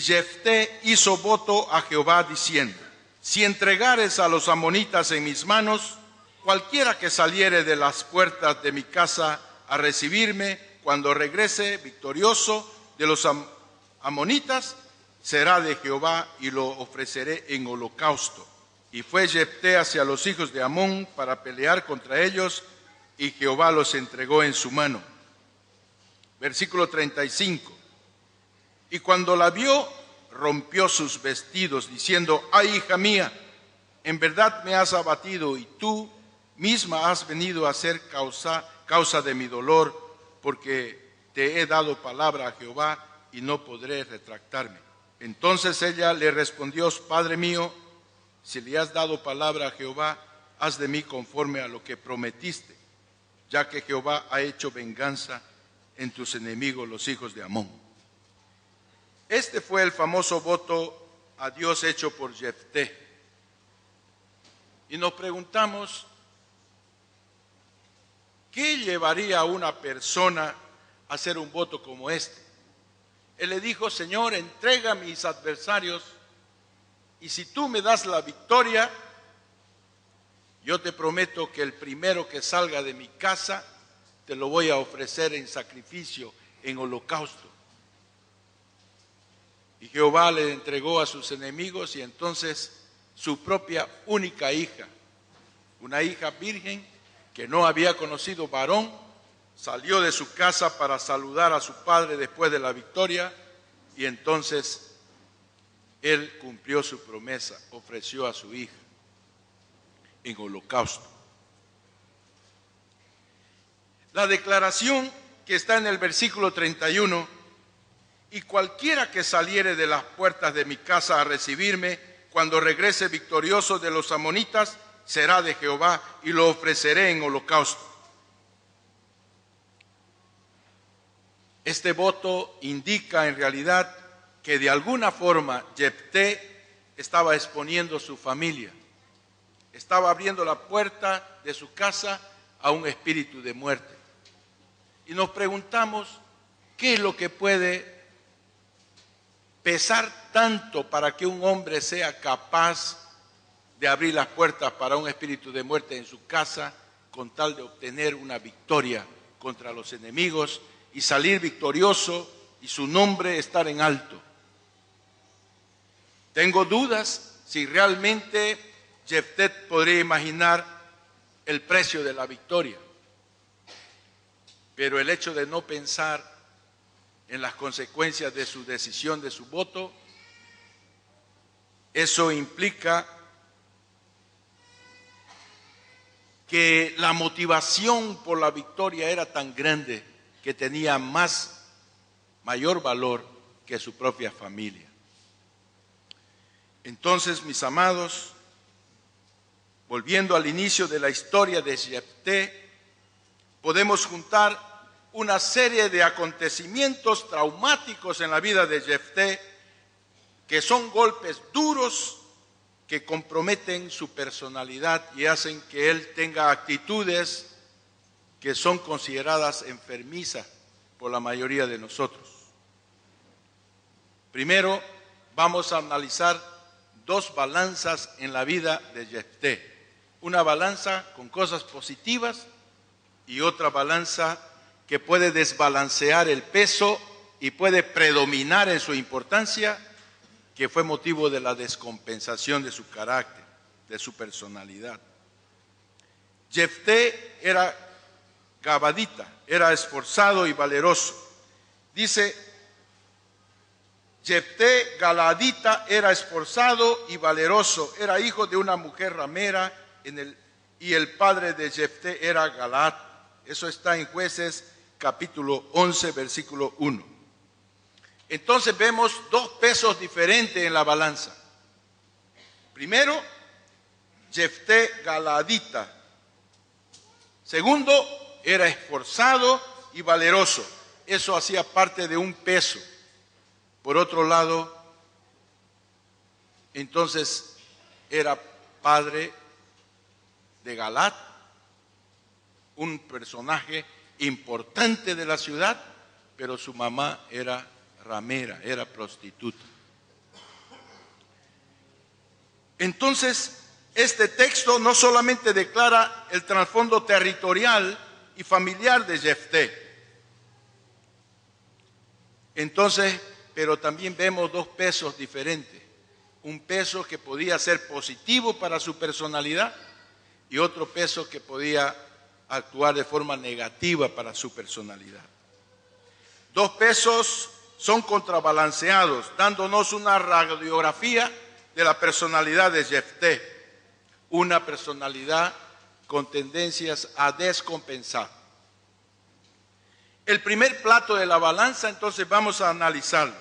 Jefté hizo voto a Jehová diciendo: si entregares a los amonitas en mis manos, cualquiera que saliere de las puertas de mi casa a recibirme, cuando regrese victorioso de los amonitas, será de Jehová, y lo ofreceré en holocausto. Y fue Jefté hacia los hijos de Amón para pelear contra ellos, y Jehová los entregó en su mano. Versículo 35. Y cuando la vio, rompió sus vestidos, diciendo: ay, hija mía, en verdad me has abatido, y tú misma has venido a ser causa de mi dolor, porque te he dado palabra a Jehová, y no podré retractarme. Entonces ella le respondió: Padre mío, si le has dado palabra a Jehová, haz de mí conforme a lo que prometiste, ya que Jehová ha hecho venganza en tus enemigos, los hijos de Amón. Este fue el famoso voto a Dios hecho por Jefté. Y nos preguntamos, ¿qué llevaría a una persona a hacer un voto como este? Él le dijo: Señor, entrega a mis adversarios, y si tú me das la victoria, yo te prometo que el primero que salga de mi casa te lo voy a ofrecer en sacrificio, en holocausto. Y Jehová le entregó a sus enemigos, y entonces su propia única hija, una hija virgen que no había conocido varón, salió de su casa para saludar a su padre después de la victoria, y entonces él cumplió su promesa, ofreció a su hija en holocausto. La declaración que está en el versículo 31: y cualquiera que saliere de las puertas de mi casa a recibirme, cuando regrese victorioso de los amonitas, será de Jehová, y lo ofreceré en holocausto. Este voto indica en realidad que de alguna forma Jefté estaba exponiendo su familia, estaba abriendo la puerta de su casa a un espíritu de muerte. Y nos preguntamos, ¿qué es lo que puede pesar tanto para que un hombre sea capaz de abrir las puertas para un espíritu de muerte en su casa, con tal de obtener una victoria contra los enemigos y salir victorioso y su nombre estar en alto? Tengo dudas si realmente Jefté podría imaginar el precio de la victoria, pero el hecho de no pensar en las consecuencias de su decisión, de su voto, eso implica que la motivación por la victoria era tan grande que tenía mayor valor que su propia familia. Entonces, mis amados, volviendo al inicio de la historia de Jefté, podemos juntar una serie de acontecimientos traumáticos en la vida de Jefté, que son golpes duros que comprometen su personalidad y hacen que él tenga actitudes que son consideradas enfermizas por la mayoría de nosotros. Primero, vamos a analizar dos balanzas en la vida de Jefté. Una balanza con cosas positivas y otra balanza que puede desbalancear el peso y puede predominar en su importancia, que fue motivo de la descompensación de su carácter, de su personalidad. Jefté era gabadita, era esforzado y valeroso. Dice: Jefté galadita era esforzado y valeroso, era hijo de una mujer ramera, y el padre de Jefté era Galaad. Eso está en Jueces capítulo 11, versículo 1. Entonces vemos dos pesos diferentes en la balanza. Primero, Jefté galadita. Segundo, era esforzado y valeroso. Eso hacía parte de un peso. Por otro lado, entonces era padre de Galaad, un personaje importante de la ciudad, pero su mamá era ramera, era prostituta. Entonces, este texto no solamente declara el trasfondo territorial y familiar de Jefté. Entonces, pero también vemos dos pesos diferentes. Un peso que podía ser positivo para su personalidad y otro peso que podía actuar de forma negativa para su personalidad. Dos pesos son contrabalanceados, dándonos una radiografía de la personalidad de Jefté, una personalidad con tendencias a descompensar. El primer plato de la balanza, entonces vamos a analizarlo.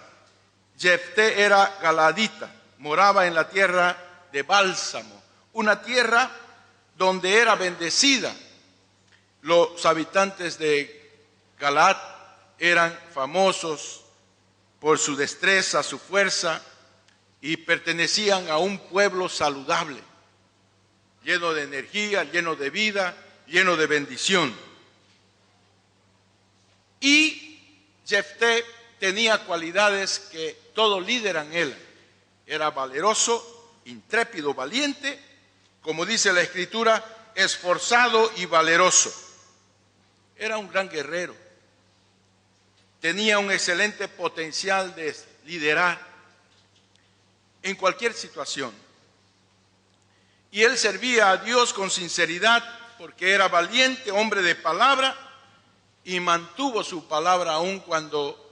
Jefté era galadita, moraba en la tierra de Bálsamo, una tierra donde era bendecida. Los habitantes de Galaad eran famosos por su destreza, su fuerza, y pertenecían a un pueblo saludable, lleno de energía, lleno de vida, lleno de bendición. Y Jefté tenía cualidades que todo líder anhela. Era valeroso, intrépido, valiente, como dice la Escritura, esforzado y valeroso. Era un gran guerrero. Tenía un excelente potencial de liderar en cualquier situación. Y él servía a Dios con sinceridad porque era valiente, hombre de palabra, y mantuvo su palabra aun cuando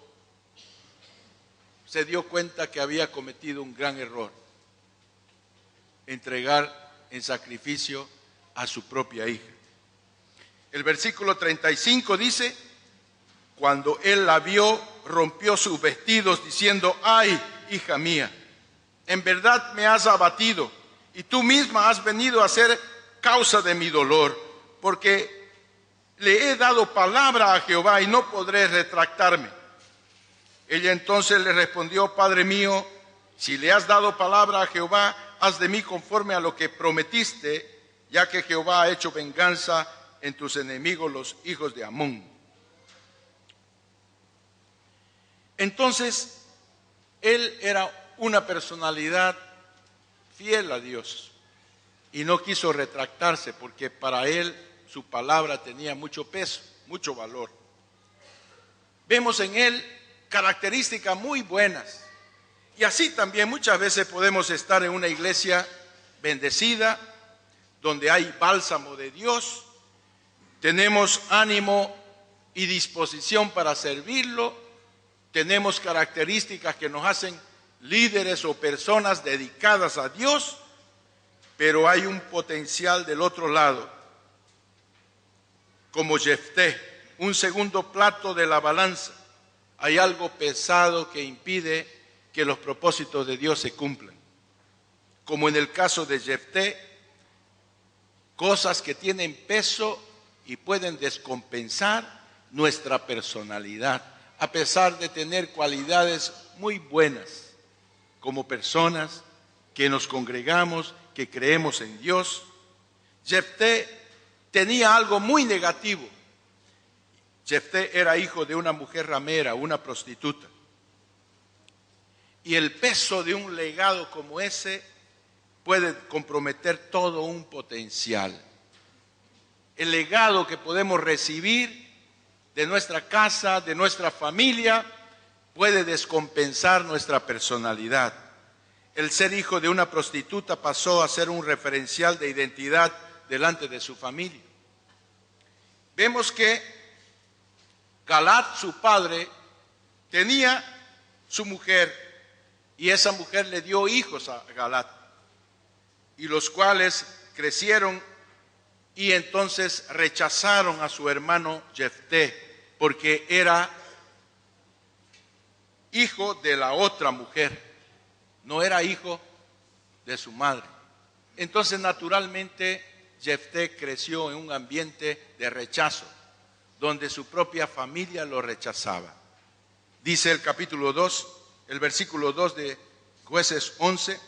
se dio cuenta que había cometido un gran error: entregar en sacrificio a su propia hija. El versículo 35 dice: cuando él la vio, rompió sus vestidos diciendo: ay, hija mía, en verdad me has abatido, y tú misma has venido a ser causa de mi dolor, porque le he dado palabra a Jehová y no podré retractarme. Ella entonces le respondió: Padre mío, si le has dado palabra a Jehová, haz de mí conforme a lo que prometiste, ya que Jehová ha hecho venganza en tus enemigos, los hijos de Amón. Entonces, él era una personalidad fiel a Dios y no quiso retractarse, porque para él su palabra tenía mucho peso, mucho valor. Vemos en él características muy buenas, y así también muchas veces podemos estar en una iglesia bendecida, donde hay bálsamo de Dios, tenemos ánimo y disposición para servirlo, tenemos características que nos hacen líderes o personas dedicadas a Dios, pero hay un potencial del otro lado, como Jefté, un segundo plato de la balanza. Hay algo pesado que impide que los propósitos de Dios se cumplan. Como en el caso de Jefté, cosas que tienen peso y pueden descompensar nuestra personalidad, a pesar de tener cualidades muy buenas como personas que nos congregamos, que creemos en Dios. Jefté tenía algo muy negativo. Jefté era hijo de una mujer ramera, una prostituta. Y el peso de un legado como ese puede comprometer todo un potencial. El legado que podemos recibir de nuestra casa, de nuestra familia, puede descompensar nuestra personalidad. El ser hijo de una prostituta pasó a ser un referencial de identidad delante de su familia. Vemos que Galaad, su padre, tenía su mujer, y esa mujer le dio hijos a Galaad, y los cuales crecieron y entonces rechazaron a su hermano Jefté, porque era hijo de la otra mujer, no era hijo de su madre. Entonces, naturalmente, Jefté creció en un ambiente de rechazo, donde su propia familia lo rechazaba. Dice el capítulo 2, el versículo 2 de Jueces 11,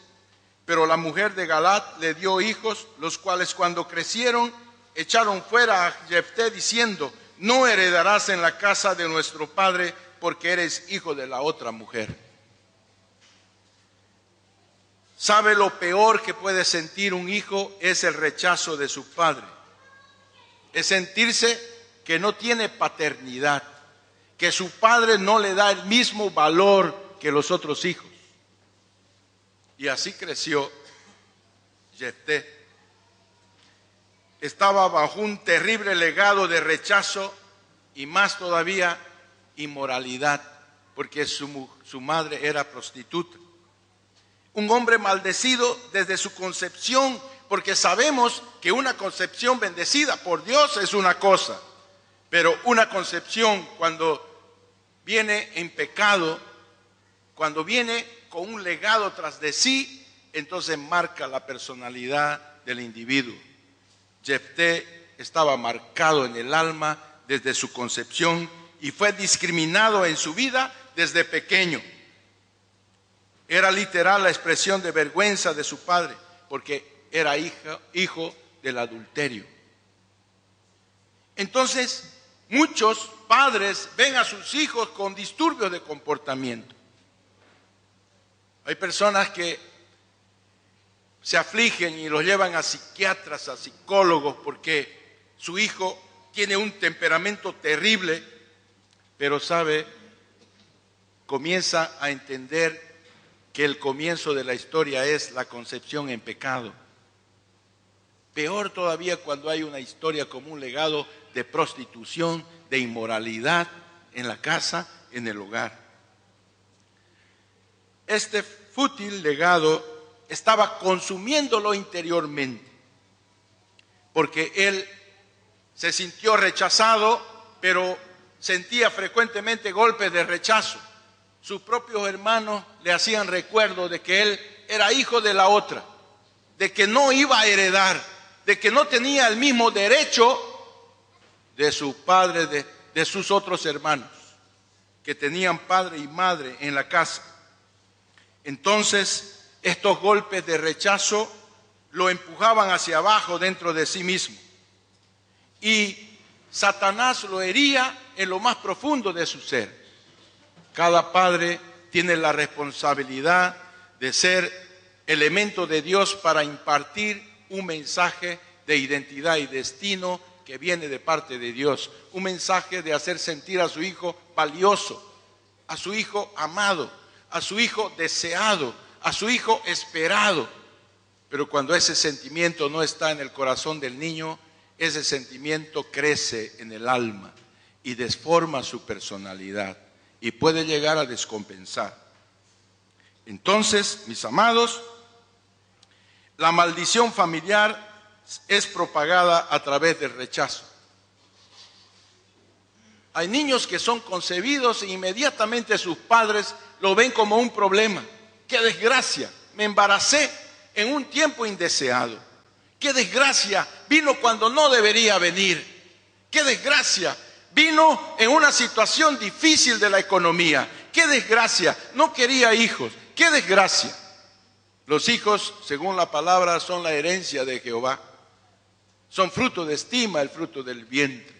pero la mujer de Galaad le dio hijos, los cuales cuando crecieron echaron fuera a Jefté diciendo: no heredarás en la casa de nuestro padre, porque eres hijo de la otra mujer. ¿Sabe lo peor que puede sentir un hijo? Es el rechazo de su padre. Es sentirse que no tiene paternidad, que su padre no le da el mismo valor que los otros hijos. Y así creció Jefté. Estaba bajo un terrible legado de rechazo y más todavía inmoralidad, porque su madre era prostituta. Un hombre maldecido desde su concepción, porque sabemos que una concepción bendecida por Dios es una cosa, pero una concepción cuando viene en pecado, cuando viene con un legado tras de sí, entonces marca la personalidad del individuo. Jefté estaba marcado en el alma desde su concepción y fue discriminado en su vida desde pequeño. Era literal la expresión de vergüenza de su padre, porque era hijo del adulterio. Entonces, muchos padres ven a sus hijos con disturbios de comportamiento. Hay personas que se afligen y los llevan a psiquiatras, a psicólogos, porque su hijo tiene un temperamento terrible, pero comienza a entender que el comienzo de la historia es la concepción en pecado. Peor todavía cuando hay una historia como un legado de prostitución, de inmoralidad en la casa, en el hogar. Este fútil legado estaba consumiéndolo interiormente, porque él se sintió rechazado, pero sentía frecuentemente golpes de rechazo. Sus propios hermanos le hacían recuerdo de que él era hijo de la otra, de que no iba a heredar, de que no tenía el mismo derecho de su padre, de sus otros hermanos, que tenían padre y madre en la casa. Entonces, estos golpes de rechazo lo empujaban hacia abajo dentro de sí mismo. Y Satanás lo hería en lo más profundo de su ser. Cada padre tiene la responsabilidad de ser elemento de Dios para impartir un mensaje de identidad y destino que viene de parte de Dios. Un mensaje de hacer sentir a su hijo valioso, a su hijo amado, a su hijo deseado, a su hijo esperado. Pero cuando ese sentimiento no está en el corazón del niño, ese sentimiento crece en el alma y desforma su personalidad y puede llegar a descompensar. Entonces, mis amados, la maldición familiar es propagada a través del rechazo. Hay niños que son concebidos e inmediatamente sus padres lo ven como un problema. ¡Qué desgracia! Me embaracé en un tiempo indeseado. ¡Qué desgracia! Vino cuando no debería venir. ¡Qué desgracia! Vino en una situación difícil de la economía. ¡Qué desgracia! No quería hijos. ¡Qué desgracia! Los hijos, según la palabra, son la herencia de Jehová. Son fruto de estima, el fruto del vientre.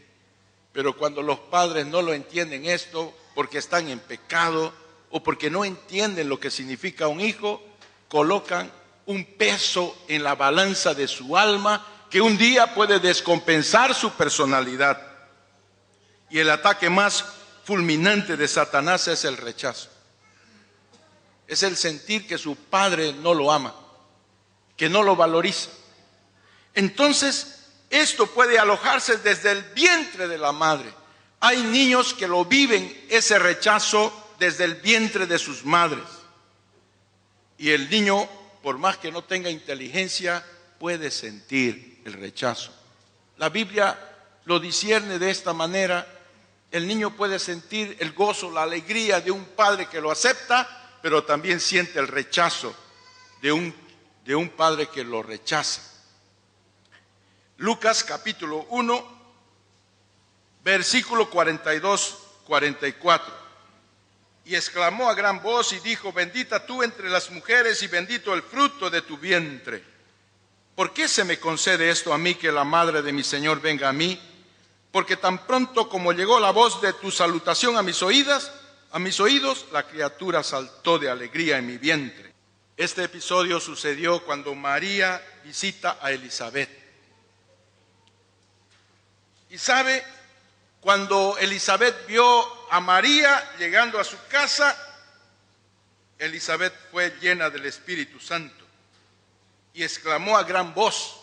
Pero cuando los padres no lo entienden esto, porque están en pecado o porque no entienden lo que significa un hijo, colocan un peso en la balanza de su alma que un día puede descompensar su personalidad. Y el ataque más fulminante de Satanás es el rechazo. Es el sentir que su padre no lo ama, que no lo valoriza. Entonces, esto puede alojarse desde el vientre de la madre. Hay niños que lo viven, ese rechazo, desde el vientre de sus madres. Y el niño, por más que no tenga inteligencia, puede sentir el rechazo. La Biblia lo discierne de esta manera. El niño puede sentir el gozo, la alegría de un padre que lo acepta, pero también siente el rechazo de un padre que lo rechaza. Lucas capítulo 1, versículo 42-44. Y exclamó a gran voz y dijo: bendita tú entre las mujeres y bendito el fruto de tu vientre. ¿Por qué se me concede esto a mí, que la madre de mi Señor venga a mí? Porque tan pronto como llegó la voz de tu salutación a mis oídos, la criatura saltó de alegría en mi vientre. Este episodio sucedió cuando María visita a Elizabeth. Y sabe, cuando Elizabeth vio a María llegando a su casa, Elizabeth fue llena del Espíritu Santo y exclamó a gran voz: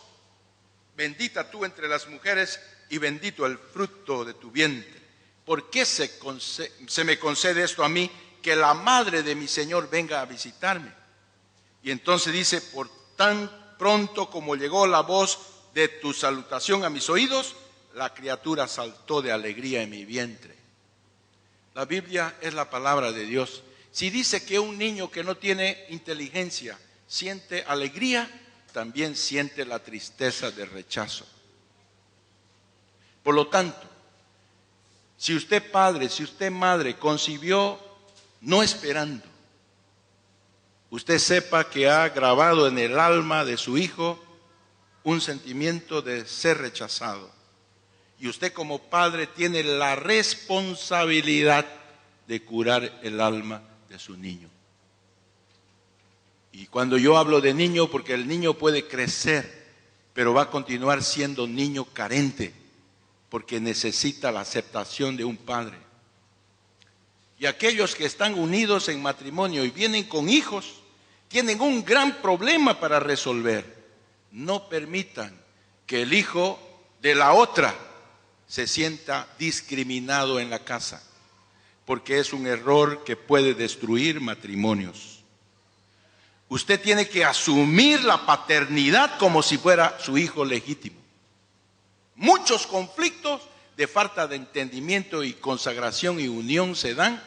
bendita tú entre las mujeres y bendito el fruto de tu vientre. ¿Por qué se me concede esto a mí, que la madre de mi Señor venga a visitarme? Y entonces dice: por tan pronto como llegó la voz de tu salutación a mis oídos, la criatura saltó de alegría en mi vientre. La Biblia es la palabra de Dios. Si dice que un niño que no tiene inteligencia siente alegría, también siente la tristeza de rechazo. Por lo tanto, si usted padre, si usted madre concibió no esperando, usted sepa que ha grabado en el alma de su hijo un sentimiento de ser rechazado. Y usted como padre tiene la responsabilidad de curar el alma de su niño. Y cuando yo hablo de niño, porque el niño puede crecer, pero va a continuar siendo niño carente, porque necesita la aceptación de un padre. Y aquellos que están unidos en matrimonio y vienen con hijos, tienen un gran problema para resolver. No permitan que el hijo de la otra se sienta discriminado en la casa, porque es un error que puede destruir matrimonios. Usted tiene que asumir la paternidad como si fuera su hijo legítimo. Muchos conflictos de falta de entendimiento y consagración y unión se dan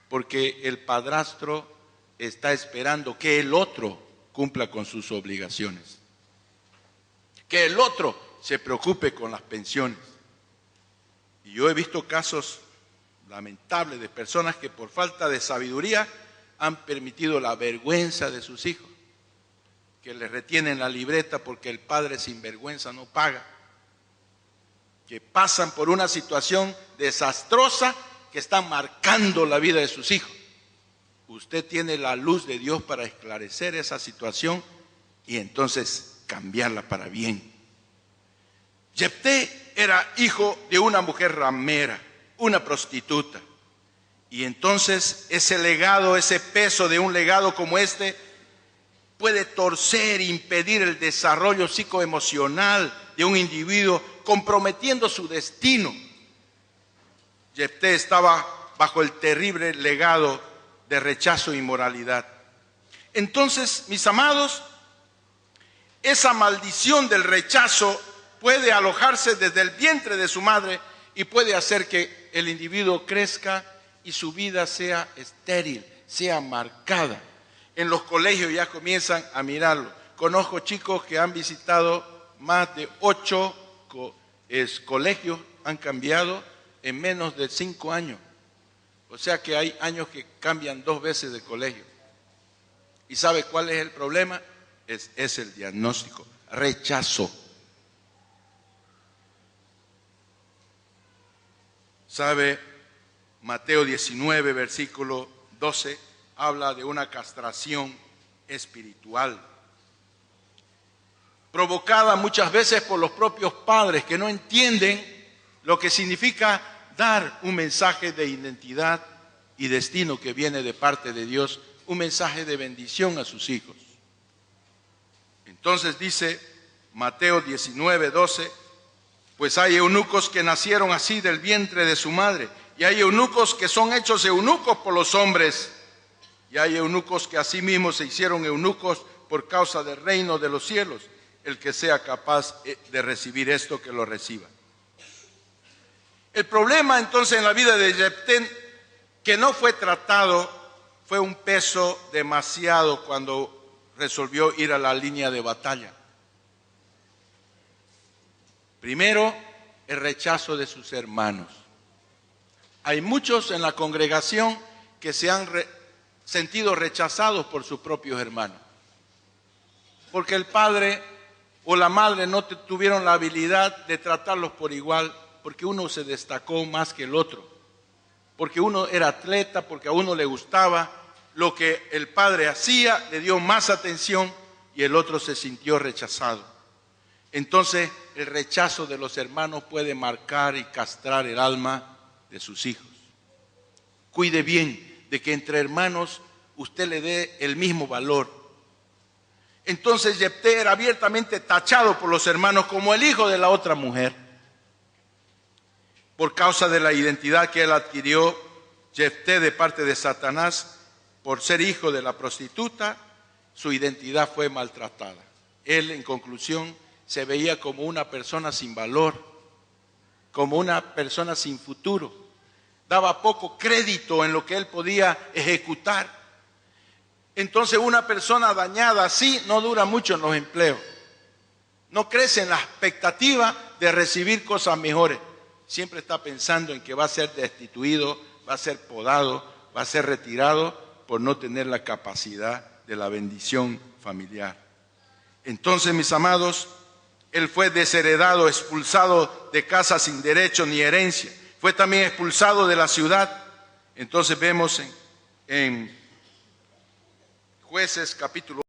porque el padrastro está esperando que el otro cumpla con sus obligaciones, que el otro se preocupe con las pensiones. Y yo he visto casos lamentables de personas que por falta de sabiduría han permitido la vergüenza de sus hijos, que les retienen la libreta porque el padre sin vergüenza no paga, que pasan por una situación desastrosa que está marcando la vida de sus hijos. Usted tiene la luz de Dios para esclarecer esa situación y entonces cambiarla para bien. Jefté era hijo de una mujer ramera, una prostituta. Y entonces ese legado, ese peso de un legado como este puede torcer e impedir el desarrollo psicoemocional de un individuo, comprometiendo su destino. Jefté estaba bajo el terrible legado de rechazo e inmoralidad. Entonces, mis amados, esa maldición del rechazo puede alojarse desde el vientre de su madre y puede hacer que el individuo crezca y su vida sea estéril, sea marcada. En los colegios ya comienzan a mirarlo. Conozco chicos que han visitado más de 8 colegios, han cambiado en menos de 5 años. O sea que hay años que cambian 2 veces de colegio. ¿Y sabe cuál es el problema? Es el diagnóstico: rechazo. ¿Sabe? Mateo 19, versículo 12, habla de una castración espiritual, provocada muchas veces por los propios padres que no entienden lo que significa dar un mensaje de identidad y destino que viene de parte de Dios, un mensaje de bendición a sus hijos. Entonces dice Mateo 19, 12, pues hay eunucos que nacieron así del vientre de su madre, y hay eunucos que son hechos eunucos por los hombres, y hay eunucos que asimismo se hicieron eunucos por causa del reino de los cielos. El que sea capaz de recibir esto, que lo reciba. El problema entonces en la vida de Jefté, que no fue tratado, fue un peso demasiado cuando resolvió ir a la línea de batalla. Primero, el rechazo de sus hermanos. Hay muchos en la congregación que se han sentido rechazados por sus propios hermanos, porque el padre o la madre no tuvieron la habilidad de tratarlos por igual, porque uno se destacó más que el otro, porque uno era atleta, porque a uno le gustaba, lo que el padre hacía, le dio más atención y el otro se sintió rechazado. Entonces, el rechazo de los hermanos puede marcar y castrar el alma de sus hijos. Cuide bien de que entre hermanos usted le dé el mismo valor. Entonces, Jefté era abiertamente tachado por los hermanos como el hijo de la otra mujer. Por causa de la identidad que él adquirió, Jefté, de parte de Satanás, por ser hijo de la prostituta, su identidad fue maltratada. Él, en conclusión, se veía como una persona sin valor, como una persona sin futuro. Daba poco crédito en lo que él podía ejecutar. Entonces, una persona dañada así no dura mucho en los empleos. No crece en la expectativa de recibir cosas mejores. Siempre está pensando en que va a ser destituido, va a ser podado, va a ser retirado por no tener la capacidad de la bendición familiar. Entonces, mis amados, él fue desheredado, expulsado de casa sin derecho ni herencia. Fue también expulsado de la ciudad. Entonces vemos en Jueces capítulo